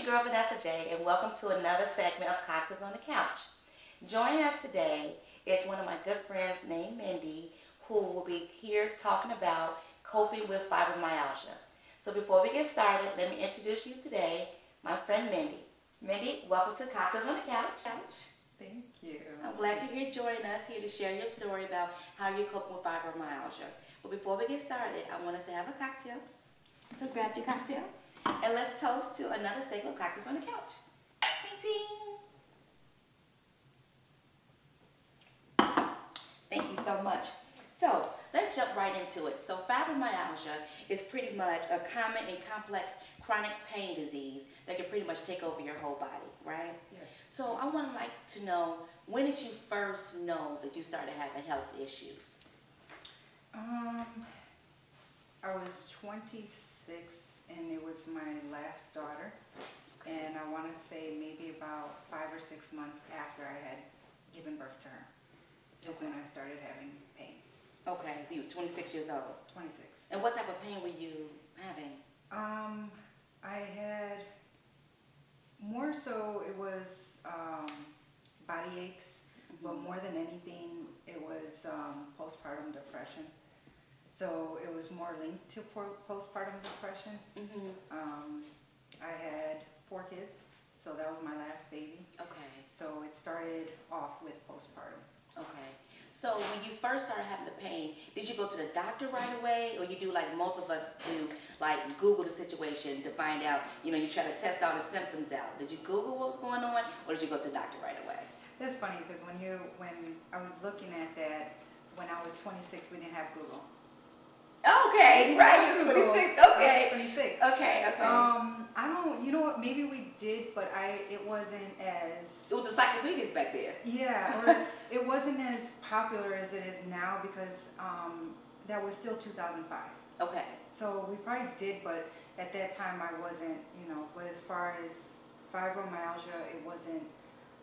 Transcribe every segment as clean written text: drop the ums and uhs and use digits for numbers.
your girl Vanessa J, and welcome to another segment of Cocktails on the Couch. Joining us today is one of my good friends named Mindy, who will be here talking about coping with fibromyalgia. So before we get started, let me introduce you today, my friend Mindy. Mindy, welcome to Cocktails on the Couch. Thank you. I'm glad you're here joining us here to share your story about how you're coping with fibromyalgia. But before we get started, I want us to have a cocktail. So grab your cocktail and let's toast to another segment of Cocktails on the Couch. Ding, ding. Thank you so much. So let's jump right into it. So fibromyalgia is pretty much a common and complex chronic pain disease that can pretty much take over your whole body, right? Yes. So I would like to know, when did you first know that you started having health issues? I was 26 and it was my last daughter, and I want to say maybe about 5 or 6 months after I had given birth to her is when I started having pain. Okay, so you was 26 years old. 26. And what type of pain were you having? I had more so it was body aches, but more than anything it was postpartum depression. So it was more linked to postpartum depression. I had 4 kids, so that was my last baby. Okay. So it started off with postpartum. Okay. So when you first started having the pain, did you go to the doctor right away, or you do like most of us do, like Google the situation to find out, you try to test all the symptoms out? Did you Google what was going on, or did you go to the doctor right away? That's funny because when I was looking at that, when I was 26, we didn't have Google. Okay, right, you're 26, okay. 26. Okay. I don't, you know what, maybe we did, but it wasn't as... It was encyclopedias back there. Yeah, or it wasn't as popular as it is now because that was still 2005. Okay. So we probably did, but at that time I wasn't, but as far as fibromyalgia, it wasn't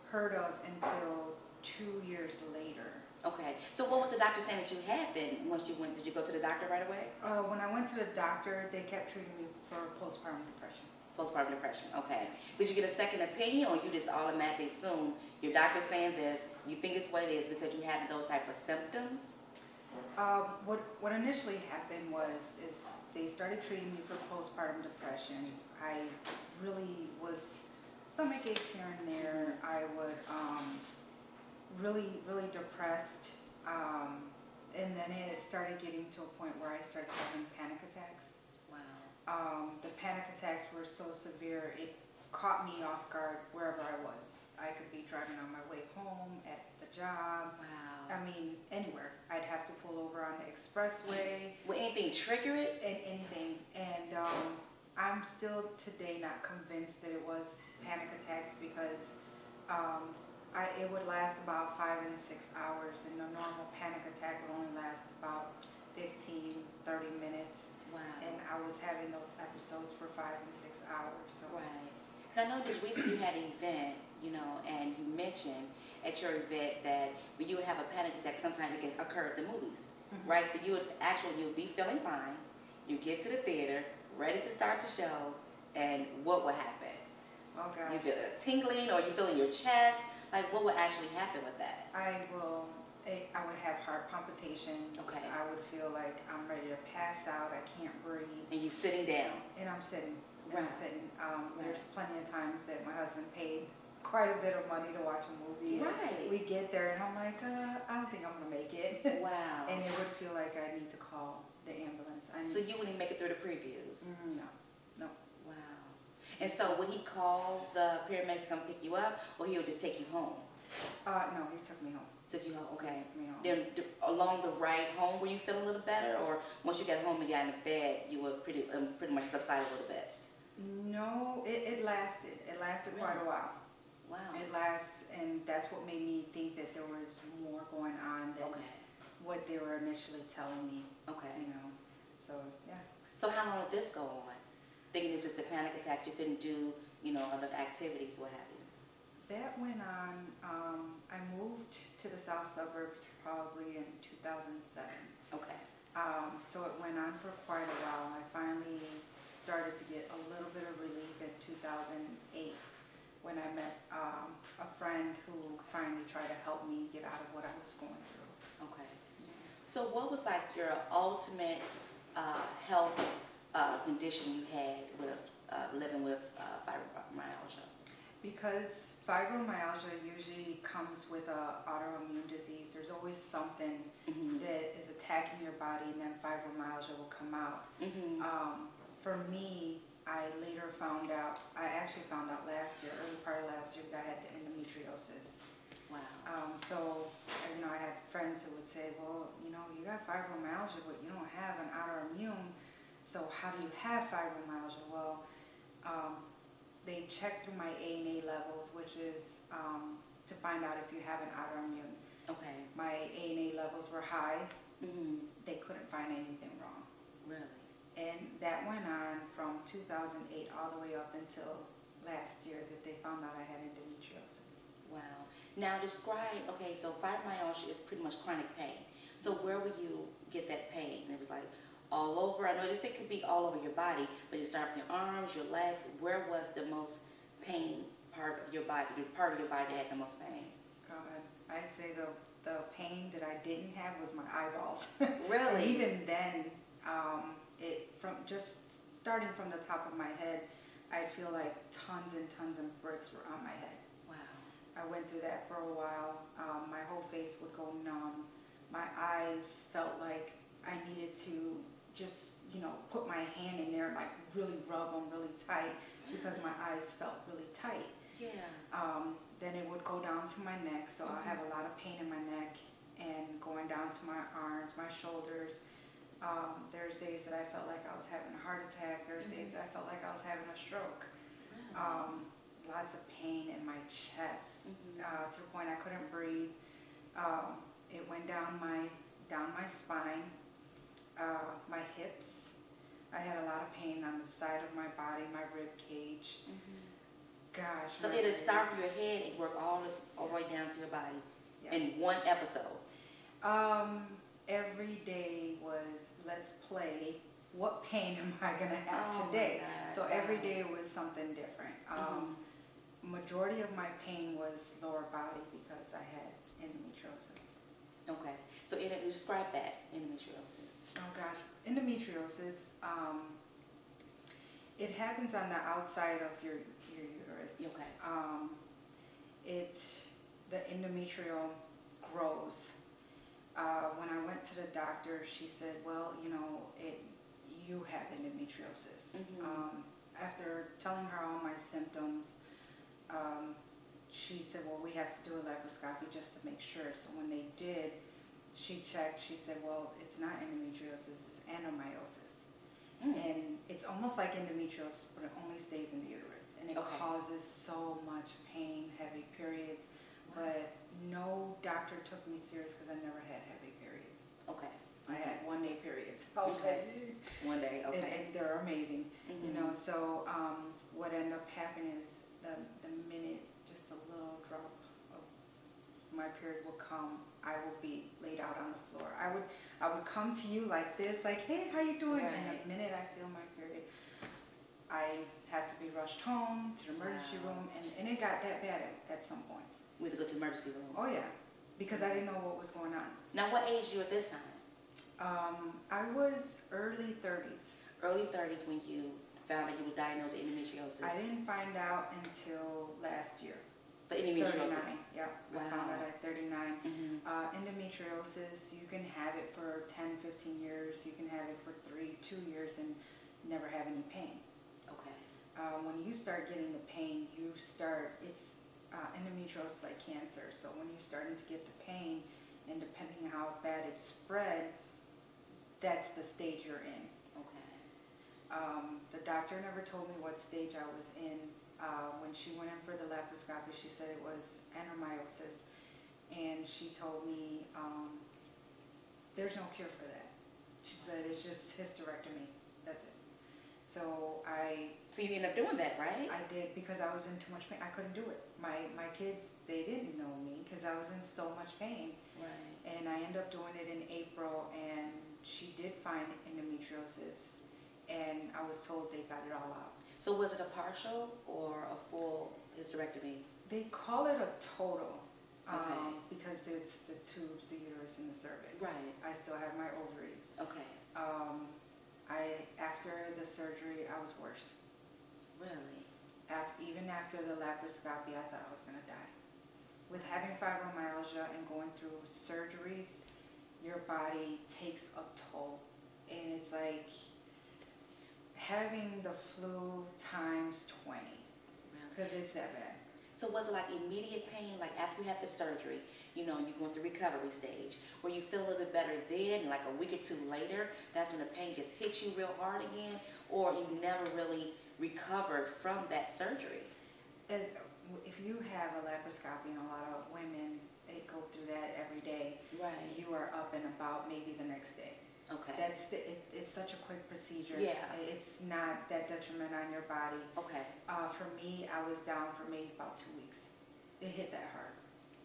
heard of until 2 years later. Okay. So what was the doctor saying that you had then once you went? Did you go to the doctor right away? When I went to the doctor, they kept treating me for postpartum depression. Postpartum depression, okay. Did you get a second opinion, or you just automatically assume your doctor's saying this, you think it's what it is because you have those type of symptoms? What initially happened is they started treating me for postpartum depression. I really was stomach aches here and there. I would really depressed, and then it started getting to a point where I started having panic attacks. Wow. The panic attacks were so severe, it caught me off guard wherever I was. I could be driving on my way home, at the job. Wow. I mean, anywhere. I'd have to pull over on the expressway. Would anything trigger it? Anything. And I'm still today not convinced that it was panic attacks because it would last about 5 and 6 hours, and a normal panic attack would only last about 15, 30 minutes. Wow. And I was having those episodes for 5 and 6 hours. So. Right. I know this recently you had an event, and you mentioned at your event that when you would have a panic attack, sometimes it can occur at the movies, right? So you would be feeling fine, you get to the theater, ready to start the show, and what would happen? Oh gosh. You feel a tingling, or you feel in your chest? Like, what would actually happen with that? I would have heart palpitations. Okay. I would feel like I'm ready to pass out. I can't breathe. And you sitting down. And I'm sitting. Right. There's plenty of times that my husband paid quite a bit of money to watch a movie. Right. We get there and I'm like, I don't think I'm gonna make it. Wow. And it would feel like I need to call the ambulance. So you wouldn't make it through the previews? No. Wow. And so would he call the paramedics to come pick you up, or he would just take you home? No, he took me home. Took you home, okay. He took me home. Then along the ride home, were you feeling a little better, or once you got home and got in the bed, you were pretty much subsided a little bit? No, it lasted. It lasted quite a while. Wow. It lasts, and that's what made me think that there was more going on than what they were initially telling me. Okay. So yeah. So how long did this go on? Thinking it's just a panic attack, you couldn't do, other activities, what have you? That went on. I moved to the south suburbs probably in 2007. Okay. So it went on for quite a while. I finally started to get a little bit of relief in 2008 when I met a friend who finally tried to help me get out of what I was going through. Okay. So what was like your ultimate health condition you had with living with fibromyalgia? Because fibromyalgia usually comes with an autoimmune disease. There's always something that is attacking your body, and then fibromyalgia will come out. For me, I actually found out last year, early part of last year, that I had the endometriosis. Wow. So, I had friends who would say, well, you got fibromyalgia, but you don't have an autoimmune, so how do you have fibromyalgia? Well, they checked through my ANA levels, which is to find out if you have an autoimmune. Okay. My ANA levels were high. They couldn't find anything wrong. Really? And that went on from 2008 all the way up until last year that they found out I had endometriosis. Wow. Now describe, okay, so fibromyalgia is pretty much chronic pain. So where would you get that pain? It was like all over. I know it could be all over your body, but you start from your arms, your legs. Where was the most pain part of your body, the part of your body that had the most pain? I'd say the pain that I didn't have was my eyeballs. Really? Even then, starting from the top of my head, I feel like tons and tons of bricks were on my head. Wow. I went through that for a while. My whole face would go numb. My eyes felt like I needed to just, put my hand in there and like really rub them really tight because my eyes felt really tight. Yeah. Then it would go down to my neck, so I have a lot of pain in my neck and going down to my arms, my shoulders. There's days that I felt like I was having a heart attack. There's days that I felt like I was having a stroke. Lots of pain in my chest to the point I couldn't breathe. It went down my spine, my hips. I had a lot of pain on the side of my body, my rib cage. Gosh. So it'll start from your head and work all the way down to your body in one episode. Every day was, let's play, what pain am I going to have today? So every day was something different. Majority of my pain was lower body because I had endometriosis. Okay. So describe that, endometriosis. Oh gosh, endometriosis, it happens on the outside of your uterus. Okay. The endometrial grows. When I went to the doctor, she said, well, you have endometriosis. After telling her all my symptoms, she said, well, we have to do a laparoscopy just to make sure. So when they did, she checked, she said, well, it's not endometriosis, it's adenomyosis. And it's almost like endometriosis, but it only stays in the uterus. And it causes so much pain, heavy periods. But no doctor took me serious because I never had heavy periods. Okay. I had 1 day periods. Okay. 1 day, okay. And they're amazing. So what ended up happening is the minute just a little drop of my period will come, I will be laid out on the floor. I would come to you like this, like, hey, how you doing? Right. And the minute I feel my period, I had to be rushed home to the emergency room, and it got that bad at some points. We had to go to the emergency room. Oh yeah, because I didn't know what was going on. Now, what age you at this time? I was early 30s. Early 30s when you found out you were diagnosed with endometriosis. I didn't find out until last year. The endometriosis. 39, yeah. Wow. I found out at 39. Endometriosis, you can have it for 10, 15 years. You can have it for 2 years and never have any pain. Okay. When you start getting the pain, endometriosis is like cancer. So when you're starting to get the pain, and depending on how bad it spread, that's the stage you're in. Okay. The doctor never told me what stage I was in. When she went in for the laparoscopy, she said it was adenomyosis, and she told me there's no cure for that. She said it's just hysterectomy. That's it. So you ended up doing that, right? I did because I was in too much pain. I couldn't do it. My kids, they didn't know me because I was in so much pain. Right. And I ended up doing it in April, and she did find endometriosis. and I was told they got it all out. So was it a partial or a full hysterectomy? They call it a total. Okay. Because it's the tubes, the uterus, and the cervix. Right. I still have my ovaries. Okay. After the surgery, I was worse. Really? Even after the laparoscopy, I thought I was going to die. With having fibromyalgia and going through surgeries, your body takes a toll. And it's like having the flu times 20. Because it's that bad. So was it like immediate pain, like after you had the surgery, you know, you're going through recovery stage, where you feel a little bit better then, like a week or two later, that's when the pain just hits you real hard again, or you never really recovered from that surgery? If you have a laparoscopy, and a lot of women, they go through that every day, right, you are up and about maybe the next day. Okay. It's such a quick procedure. Yeah. It's not that detriment on your body. Okay. For me, I was down for maybe about 2 weeks. It hit that hard.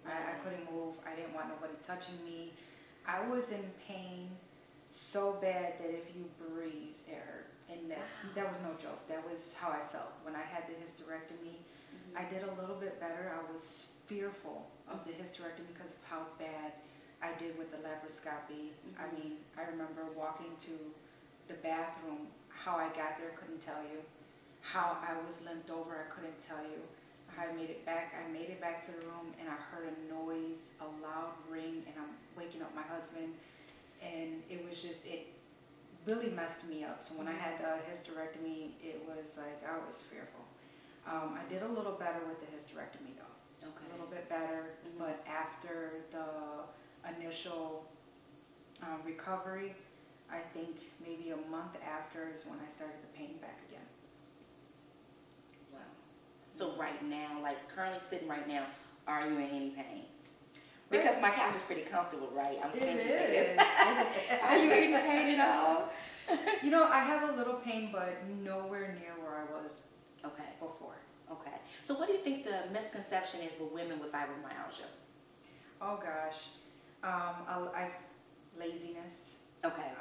I couldn't move. I didn't want nobody touching me. I was in pain so bad that if you breathe, it hurt. And that was no joke. That was how I felt. When I had the hysterectomy, I did a little bit better. I was fearful of the hysterectomy because of how bad I did with the laparoscopy. I mean, I remember walking to the bathroom. How I got there, couldn't tell you. How I was limped over, I couldn't tell you. I made it back to the room, and I heard a noise, a loud ring, and I'm waking up my husband. And it was just, it really messed me up. So when I had the hysterectomy, it was like, I was fearful. I did a little better with the hysterectomy though. Okay. A little bit better, but after the initial recovery, I think maybe a month after is when I started the pain back again. Wow. So right now, like currently sitting right now, are you in any pain? Because my couch is pretty comfortable, right? It is. Are you in pain at all? You know, I have a little pain, but nowhere near where I was before. Okay. So what do you think the misconception is with women with fibromyalgia? Oh gosh. Laziness. Okay.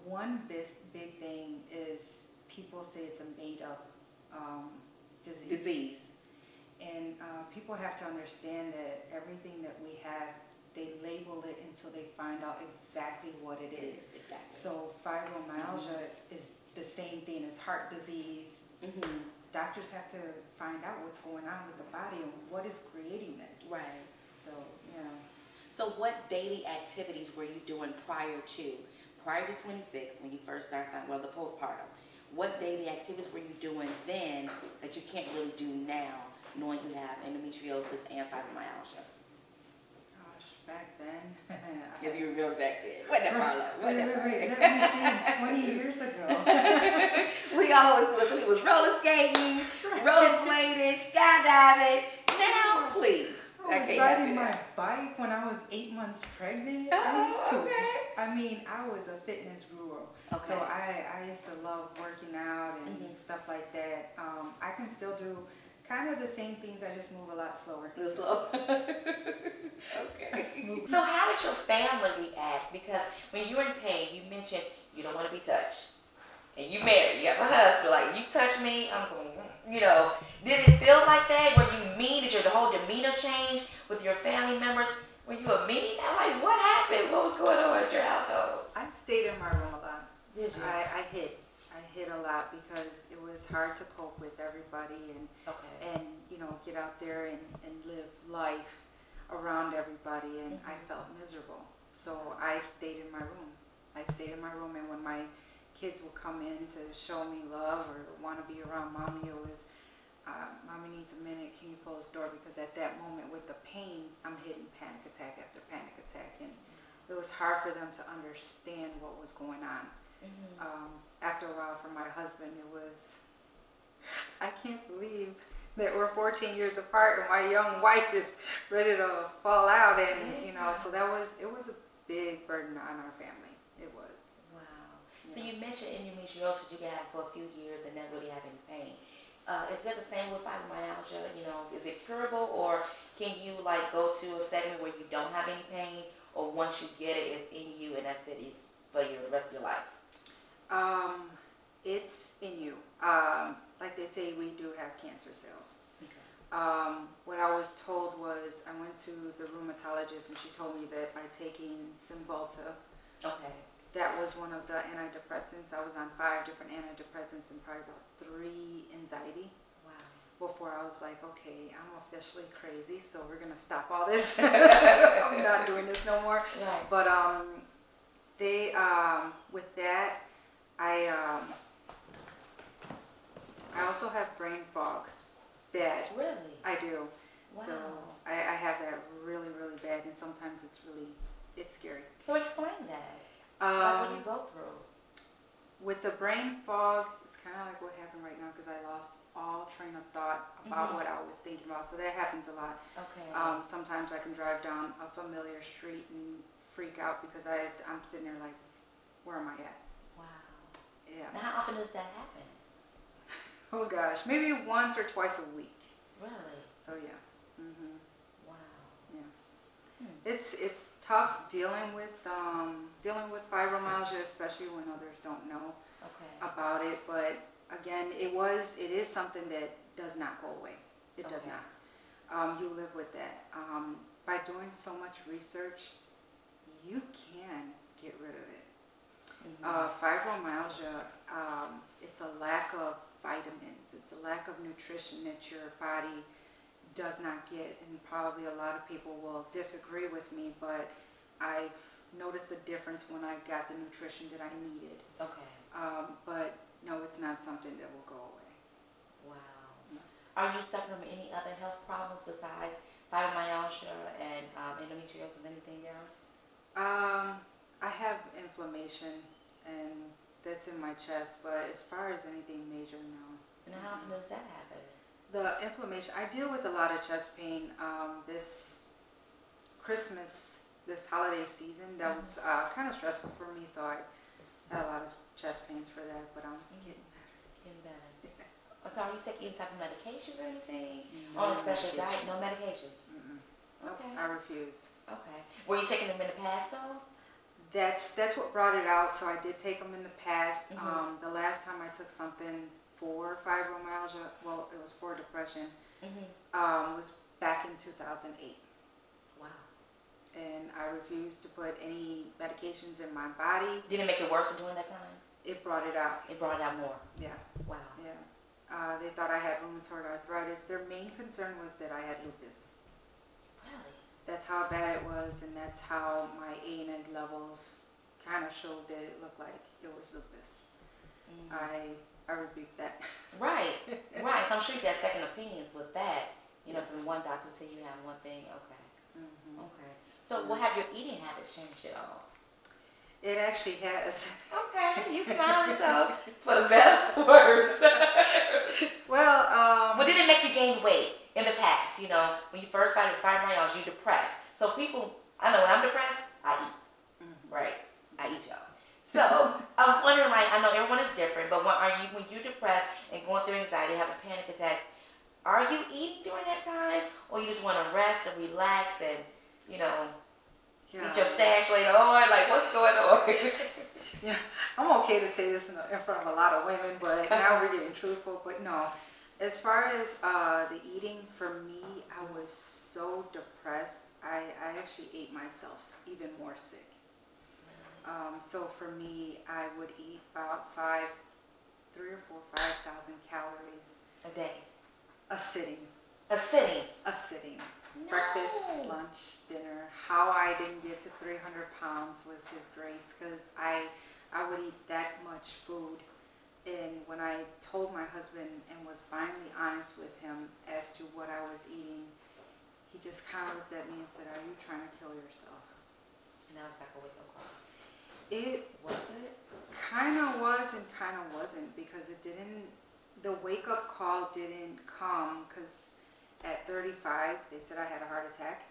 One big thing is people say it's a made-up disease. And people have to understand that everything that we have, they label it until they find out exactly what it is. Exactly. So fibromyalgia is the same thing as heart disease. Doctors have to find out what's going on with the body and what is creating this. Right. So, yeah. So what daily activities were you doing prior to 26, when you first started, the postpartum? What daily activities were you doing then that you can't really do now, knowing you have endometriosis and fibromyalgia? Gosh, back then. If you remember back then. What the Marla? What the Let me think, 20 years ago. We always do it. So we was roller skating, rollerblading, skydiving. Now, please. I was riding my bike when I was 8 months pregnant. I mean, I was a fitness guru. Okay. So I used to love working out and stuff like that. I can still do kind of the same things, I just move a lot slower. A little slow. Okay. So how does your family react? Because when you're in pain, you mentioned you don't want to be touched. And you married, you have a husband, like, you touch me, I'm going, you know. Did it feel like that? Were you mean? Did your whole demeanor change with your family members? Were you a mean? I'm like, what happened? What was going on at your household? I stayed in my room a lot. Did you? I hid a lot because it was hard to cope with everybody and you know, get out there and live life around everybody, and I felt miserable. So I stayed in my room. And when my kids would come in to show me love or want to be around mommy, it was, mommy needs a minute, can you close the door? Because at that moment with the pain, I'm hitting panic attack after panic attack, and it was hard for them to understand what was going on. After a while, for my husband, it was, I can't believe that we're 14 years apart and my young wife is ready to fall out, and you know, so it was a big burden on our family. It was. Wow. Yeah. So you mentioned endometriosis you've had for a few years and not really having pain. Is that the same with fibromyalgia? You know, is it curable, or can you like go to a segment where you don't have any pain, or once you get it, it's in you and that's it, it's for the rest of your life? It's in you. Like they say, we do have cancer cells. Okay. What I was told was, I went to the rheumatologist and she told me that by taking Cymbalta, Okay. that was one of the antidepressants. I was on 5 different antidepressants and probably about 3 anxiety. Wow. Before I was like, okay, I'm officially crazy, so we're gonna stop all this. I'm not doing this no more. Right. But they with that, I also have brain fog. Bad. Really? I do. Wow. So I have that really, really bad, and sometimes it's scary. So explain that. What do you go through? With the brain fog, it's kind of like what happened right now because I lost all train of thought about what I was thinking about. So that happens a lot. Okay. Sometimes I can drive down a familiar street and freak out because I'm sitting there like, where am I at? Wow. Yeah. Now, how often does that happen? Oh gosh, maybe once or twice a week. Really? So yeah. Mhm. Wow. Yeah. Hmm. It's tough dealing with fibromyalgia, especially when others don't know Okay. about it. But again, it is something that does not go away. It does Okay. not. You live with that. By doing so much research, you can get rid of it. Fibromyalgia, it's a lack of vitamins. It's a lack of nutrition that your body does not get, and probably a lot of people will disagree with me, but I've noticed a difference when I got the nutrition that I needed. Okay. But no, it's not something that will go away. Wow. No. Are you suffering from any other health problems besides fibromyalgia and endometriosis? Anything else? I have inflammation, and that's in my chest, but as far as anything major, no. And how often does that happen? The inflammation, I deal with a lot of chest pain. This Christmas, this holiday season, that was kind of stressful for me, so I had a lot of chest pains for that, but I'm getting better. Getting better. So are you taking any type of medications or anything? No On a special diet? medications. No medications? Nope, Okay. I refuse. Okay. Were you taking them in the past though? That's what brought it out, so I did take them in the past. Mhm. The last time I took something for fibromyalgia, well, it was for depression, was back in 2008. Wow. And I refused to put any medications in my body. Did it make it worse during that time? It brought it out. It brought it out more. Yeah, Wow. yeah. They thought I had rheumatoid arthritis. Their main concern was that I had lupus. Really? That's how bad it was, and that's how my A and N levels kind of showed that it looked like it was lupus. I rebuked that. Right, right. So I'm sure you got second opinions with that. You know, Yes. from one doctor to you have one thing. Okay. Okay. So, Mhm. what have your eating habits changed at all? It actually has. Okay, you smiling so for the better or worse. Well, Did it make you gain weight in the past? You know, when you first started fibromyalgia, you're depressed. So people, I know when I'm depressed, I eat. Right, I eat, y'all. So I'm wondering, like, I know everyone is different, but when you're depressed and going through anxiety, having panic attacks, are you eating during that time, or you just want to rest and relax and, you know, eat your stash later on? Like, what's going on? Yeah, I'm okay to say this in front of a lot of women, but now we're getting truthful. But no, as far as the eating, for me, I was so depressed. I actually ate myself even more sick. So for me, I would eat about 5,000 calories A day. a sitting. A sitting. A sitting. No. Breakfast, lunch, dinner. How I didn't get to 300 pounds was His grace, because I would eat that much food. And when I told my husband and was finally honest with him as to what I was eating, he just kind of looked at me and said, "Are you trying to kill yourself?" And that was like a wake-up call. It Was it? kind of was and kind of wasn't, because the wake-up call didn't come, because at 35, they said I had a heart attack.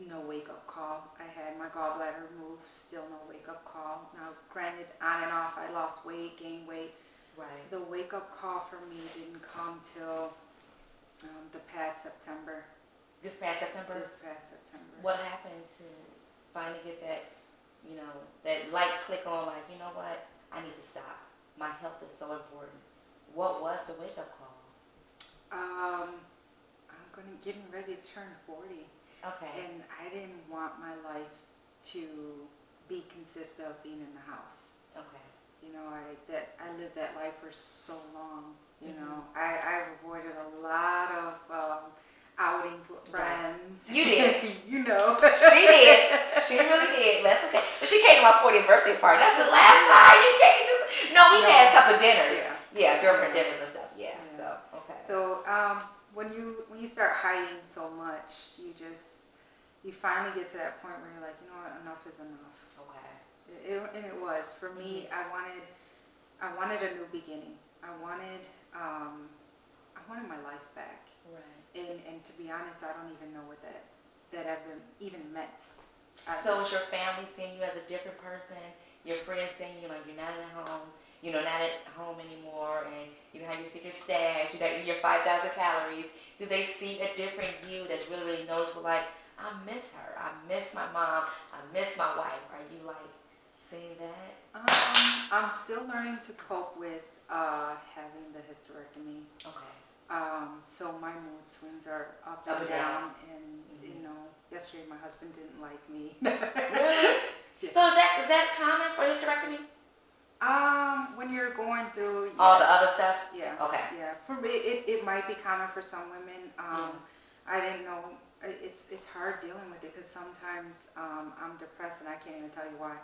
No wake-up call. I had my gallbladder removed, still no wake-up call. Now, granted, on and off, I lost weight, gained weight. Right. The wake-up call for me didn't come till the past September. This past September? This past September. What happened to finally get that, you know, that light click on, like, you know what, I need to stop? my health is so important. What was the wake-up call? I'm getting ready to turn 40. Okay. And I didn't want my life to be consist of being in the house. Okay. You know, I lived that life for so long. You know, I've avoided a lot of outings with friends. You did. You know. She did. She really did. That's okay. But she came to my 40th birthday party. That's the last time you came. We had a couple dinners. Yeah, girlfriend dinners and stuff. Yeah. So okay. So when you start hiding so much, you finally get to that point where you're like, you know what, enough is enough. Okay. And it was for me. I wanted a new beginning. I wanted my life back. Right. And to be honest, I don't even know what that ever even meant. So is your family seeing you as a different person? Your friends seeing you like you're not at home, not at home anymore, and you have your secret stash, you got your 5,000 calories. Do they see a different you that's really, really noticeable? Like, I miss her. I miss my mom. I miss my wife. Are you like seeing that? I'm still learning to cope with having the hysterectomy. Okay. So my mood swings are up and down, and yesterday my husband didn't like me. Really? Yeah. So is that common for hysterectomy? When you're going through all the other stuff? Yeah. Okay. Yeah. For me, it might be common for some women. I didn't know. It's hard dealing with it because sometimes I'm depressed and I can't even tell you why.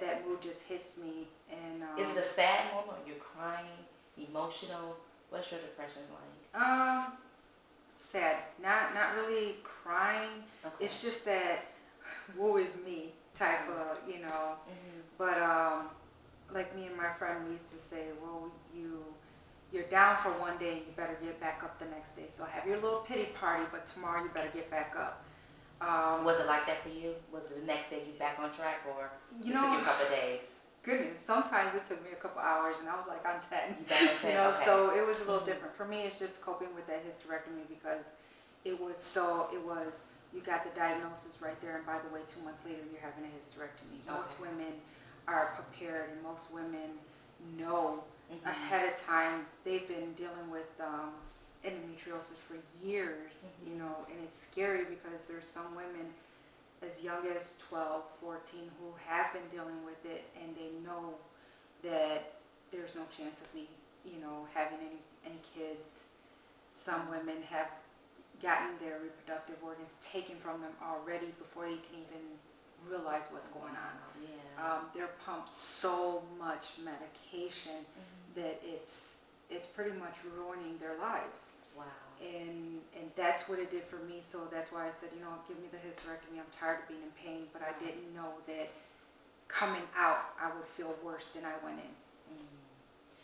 That mood just hits me. And is it a sad moment? You're crying, emotional. What's your depression like? Sad. Not really crying. Okay. It's just that woe is me type of, But like me and my friend, we used to say, well, you're down for one day and you better get back up the next day. So have your little pity party, but tomorrow you better get back up. Was it like that for you? Was it the next day you back on track, or it took you a couple of days? Goodness, sometimes it took me a couple hours and I was like on 10. You back on 10, okay. So it was a little different. For me, it's just coping with that hysterectomy because you got the diagnosis right there, and by the way, 2 months later you're having a hysterectomy. Most women are prepared, and most women know ahead of time. They've been dealing with endometriosis for years, and it's scary because there's some women as young as 12, 14 who have been dealing with it, and they know that there's no chance of me, having any kids. Some women have gotten their reproductive organs taken from them already before they can even realize what's going on. Yeah. They're pumped so much medication that it's pretty much ruining their lives. Wow. And that's what it did for me. So that's why I said, give me the hysterectomy. I'm tired of being in pain, but I didn't know that coming out I would feel worse than I went in.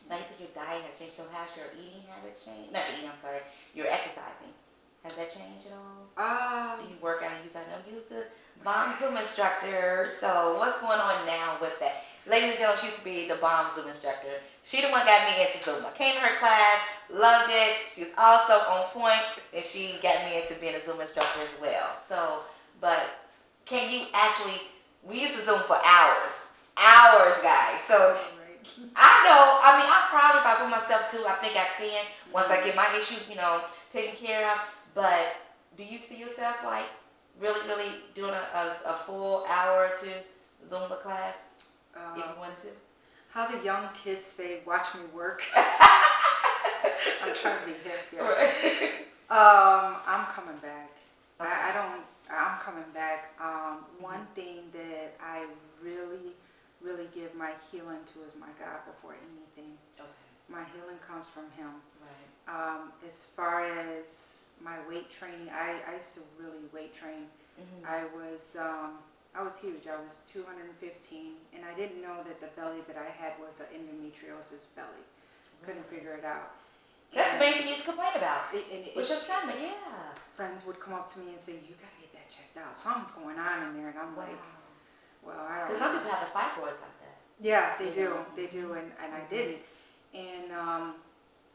Now you said your diet has changed. So has your eating habits changed? Not your eating. I'm sorry. Your exercising. Has that changed at all? Do you work out and use? I know you was a bomb Zoom instructor. So what's going on now with that? Ladies and gentlemen, she used to be the bomb Zoom instructor. She the one got me into Zoom. I came to her class, loved it. She was also on point, and she got me into being a Zoom instructor as well. So, but can you actually? We used to Zoom for hours, guys. So. I'm proud if I put myself to. I think I can once I get my issue, taken care of. But do you see yourself like really, really doing a full hour or two Zumba class if you wanted to? How the young kids say, "Watch me work." I'm trying to be hip here. Right. I'm coming back. Okay. I'm coming back. One thing that I really give my healing to is my God before anything. Okay. My healing comes from Him. Right. As far as my weight training, I used to really weight train. I was huge. I was 215, and I didn't know that the belly that I had was an endometriosis belly. Couldn't figure it out. That's the main thing you used to complain about. Which is stomach, yeah. Friends would come up to me and say, "You gotta get that checked out. Something's going on in there," and I'm like, well, I don't know. Because some people have the fibroids like that. Yeah, they do. They do, and I didn't. And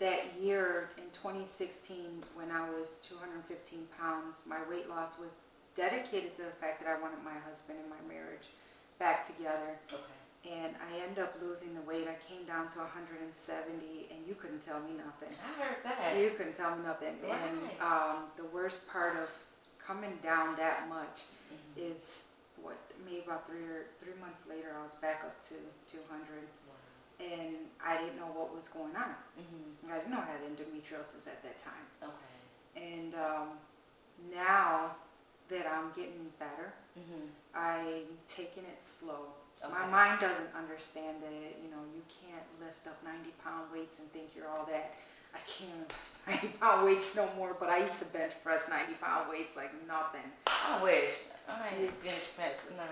that year in 2016, when I was 215 pounds, my weight loss was dedicated to the fact that I wanted my husband and my marriage back together. Okay. and I ended up losing the weight. I came down to 170, and you couldn't tell me nothing. I heard that. You couldn't tell me nothing. Right. And the worst part of coming down that much is what, maybe about 3 months later, I was back up to 200. Wow. And I didn't know what was going on. I didn't know I had endometriosis at that time. Okay. And now that I'm getting better, I'm taking it slow. Okay. My mind doesn't understand that, you know, you can't lift up 90-pound weights and think you're all that. I can't lift 90-pound weights no more, but I used to bench press 90-pound weights like nothing. I wish. I ain't bench press. No.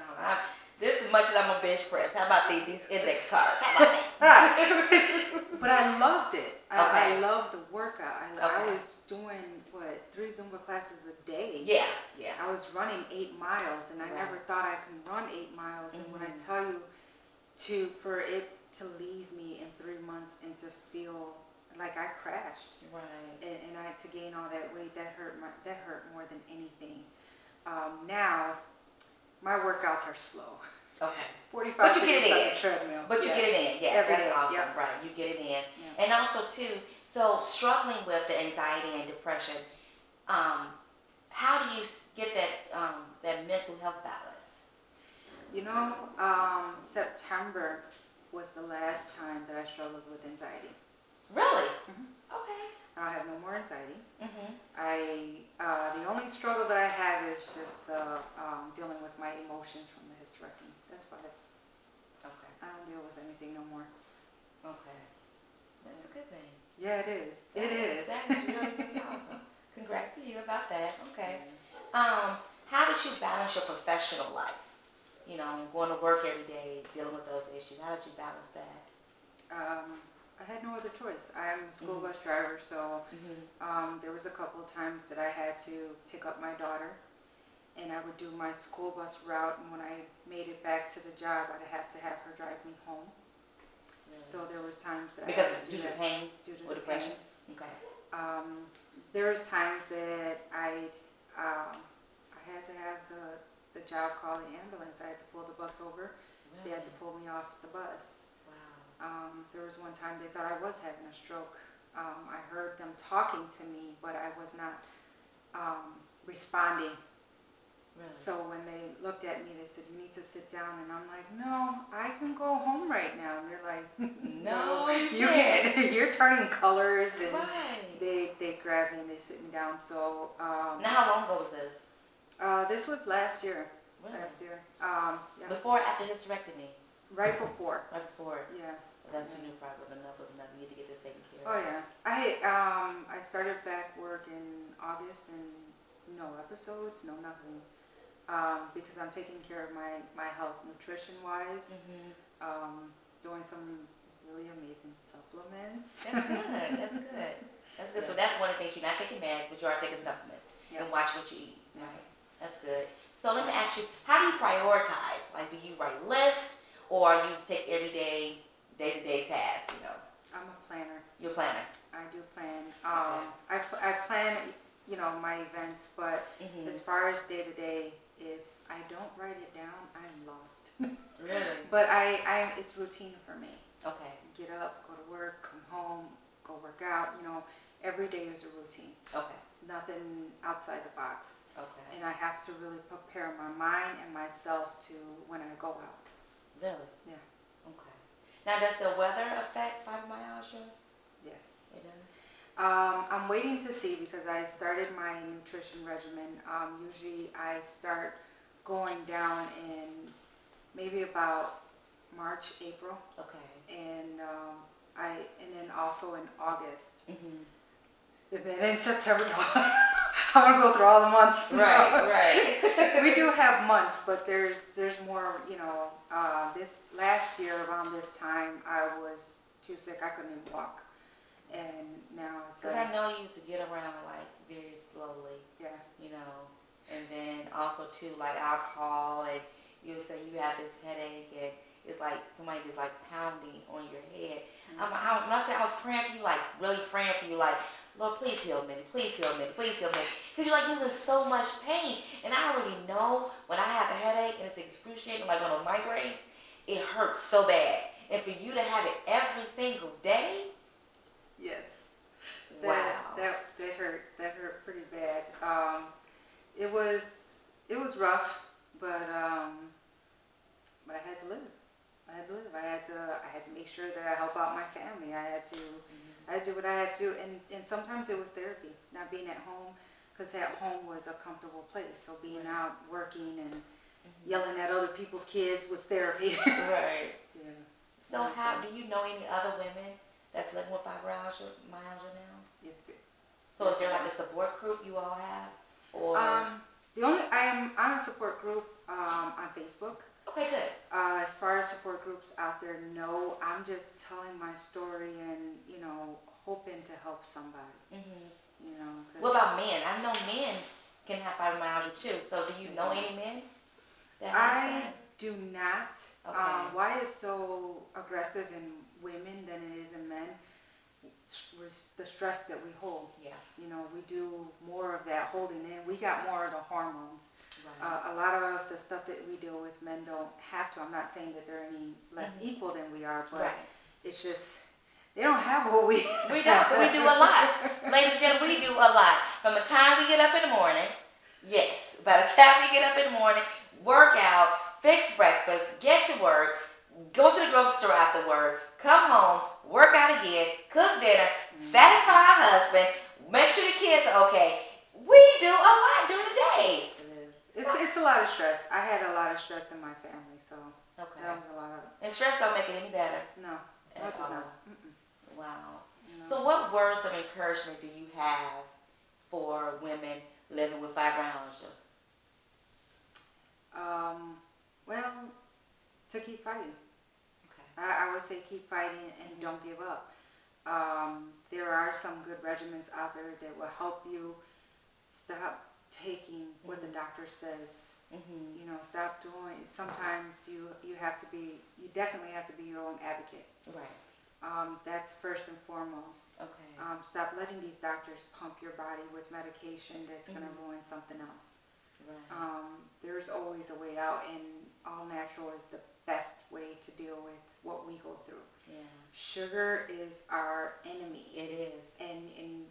This is much as I'm a bench press. How about these index cards? How about that? But I loved it. I Okay. loved the workout. I Okay. was doing, 3 Zumba classes a day. Yeah. I was running 8 miles, and I Right. never thought I could run 8 miles. And when I tell you for it to leave me in 3 months and to feel like I crashed, Right. and I had to gain all that weight, that hurt more than anything. Now my workouts are slow. Okay. 45 But you get it minutes on in. the treadmill. But you get it in. Yes, Every that's day. awesome. Yep. Right. You get it in. Yeah. And also too, so struggling with the anxiety and depression, how do you get that mental health balance? You know, September was the last time that I struggled with anxiety. Really? Mhm. Okay. I don't have no more anxiety. Mm-hmm. The only struggle that I have is just dealing with my emotions from the hysterectomy. That's about it. Okay. I don't deal with anything no more. Okay. That's a good thing. Yeah, it is. It is. That is really, really awesome. Congrats to you about that. Okay. How did you balance your professional life? You know, going to work every day, dealing with those issues. How did you balance that? I had no other choice. I'm a school bus driver, so there was a couple of times that I had to pick up my daughter, and I would do my school bus route, and when I made it back to the job, I'd have to have her drive me home. Really? So there was times that Because I had to do due to that. pain Due to or the depression? pain. Okay. There was times that I had to have the job call the ambulance. I had to pull the bus over. Really? They had to pull me off the bus. Wow. There was one time they thought I was having a stroke. I heard them talking to me, but I was not responding. Really? So when they looked at me, they said, "You need to sit down." And I'm like, "No, I can go home right now." And they're like, No, you can't. You're turning colors. And Right. they grabbed me and they sit me down. So Now, how long ago was this? this was last year. Really? Last year. Yeah. Before or after hysterectomy? Right before. Right before. Yeah. That's when you knew probably was enough. You need to get this taken care Oh of. yeah. I started back work in August, and no episodes, no nothing. Because I'm taking care of my health nutrition wise. Doing some really amazing supplements. That's good. That's good. That's good. So that's one of the things, you're not taking meds, but you are taking supplements. Yeah. And watch what you eat. Yeah. Right. That's good. So let me ask you, how do you prioritize? Like, do you write lists, or you take everyday, day-to-day tasks, you know? I'm a planner. You're a planner. I do plan. I plan, my events, but as far as day to day, if I don't write it down, I'm lost. Really? But it's routine for me. Okay. Get up, go to work, come home, go work out. Every day is a routine. Okay. Nothing outside the box. Okay. And I have to really prepare my mind and myself to when I go out. Really? Yeah. Okay. Now, does the weather affect fibromyalgia? Yes. It does. I'm waiting to see, because I started my nutrition regimen. Usually I start going down in maybe about March, April, Okay. and then also in August. Mm-hmm. And then in September, I'm gonna go through all the months. Right. We do have months, but there's more. This last year around this time, I was too sick. I couldn't even walk, and now it's Because like, I know you used to get around like very slowly, yeah, and then also too, like alcohol, and you would say you have this headache, and it's like somebody just like pounding on your head. I was praying for you, like really praying for you, like, Lord, please heal Mindy, please heal Mindy, please heal Mindy. Because you're like using so much pain. And I already know when I have a headache and it's excruciating, like one of those migraines, it hurts so bad. And for you to have it every single day? Yes. Wow. That hurt. That hurt pretty bad. It was rough, but I had to live. I had to make sure that I help out my family. I had to do what I had to do, and sometimes it was therapy. Not being at home, because at home was a comfortable place. So being out working and yelling at other people's kids was therapy. Right. Yeah. So how do you know any other women that's living with fibromyalgia now? It's good. So is there like a support group you all have? Or I am on a support group on Facebook. okay, good. As far as support groups out there, no. I'm just telling my story and, hoping to help somebody. What about men? I know men can have fibromyalgia too. So do you know any men that have I do not. Okay. Why it's so aggressive in women than it is in men? The stress that we hold. Yeah. We do more of that holding in. We got more of the hormones. Right. A lot of the stuff that we deal with, men don't have to. I'm not saying that they're any less equal than we are, but it's just they don't have what we We don't. We do a lot. Ladies and gentlemen, we do a lot. From the time we get up in the morning, yes, by the time we get up in the morning, work out, fix breakfast, get to work, go to the grocery store after work, come home, work out again, cook dinner, satisfy our husband, make sure the kids are okay. We do a lot during the day. It's a lot of stress. I had a lot of stress in my family, so that was a lot of. And stress don't make it any better. No, At it does all. not. Wow. No. So what words of encouragement do you have for women living with fibromyalgia? Well, to keep fighting. Okay. I would say keep fighting and don't give up. There are some good regimens out there that will help you stop taking what the doctor says. Stop doing. Sometimes you definitely have to be your own advocate. Right. That's first and foremost. Okay. Stop letting these doctors pump your body with medication that's going to ruin something else. Right. There's always a way out, and all natural is the best way to deal with what we go through. Yeah. Sugar is our enemy. It is. And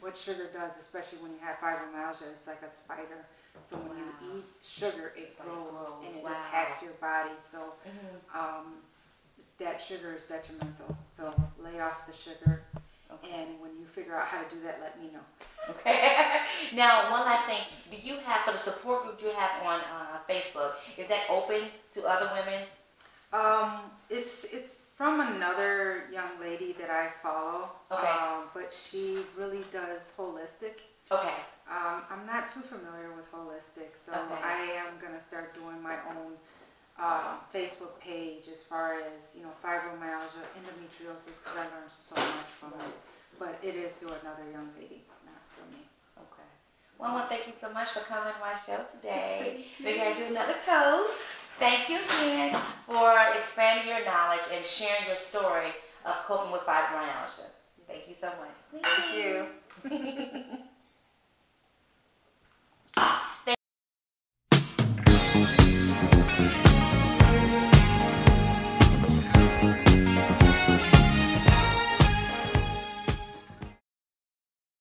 what sugar does, especially when you have fibromyalgia, it's like a spider. So when you eat sugar, it grows and it attacks your body. So that sugar is detrimental. So lay off the sugar. And when you figure out how to do that, let me know. Okay. Now, one last thing. Do you have, for the support group you have on Facebook, is that open to other women? It's from another young lady that I follow. Okay. But she really does holistic. Okay. I'm not too familiar with holistic, so I am going to start doing my own Facebook page as far as, fibromyalgia, endometriosis, because I learned so much from it. But it is through another young lady, not through me. Okay. Well, I want to thank you so much for coming to my show today. We're going to do another toast. Thank you again for expanding your knowledge and sharing your story of coping with fibromyalgia. Thank you so much. Thank you.